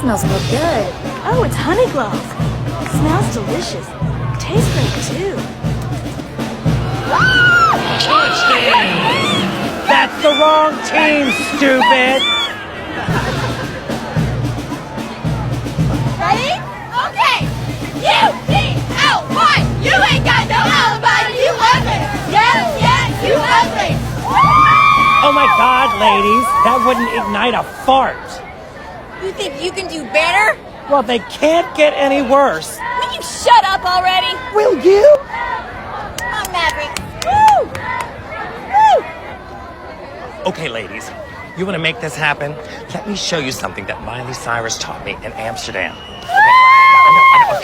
smells real good. Oh, it's honey glove. Smells delicious. Tastes great, too. Touchdown! That's the wrong team, stupid! Ready? Okay! U-D-L-Y! You ain't got no alibi, you ugly! Yeah, you ugly! Oh my God, ladies, that wouldn't ignite a fart. You think you can do better? Well, they can't get any worse. Will you shut up already? Will you? Come on, Mavericks. Woo! Woo! Okay, ladies, you want to make this happen? Let me show you something that Miley Cyrus taught me in Amsterdam. Okay. I know.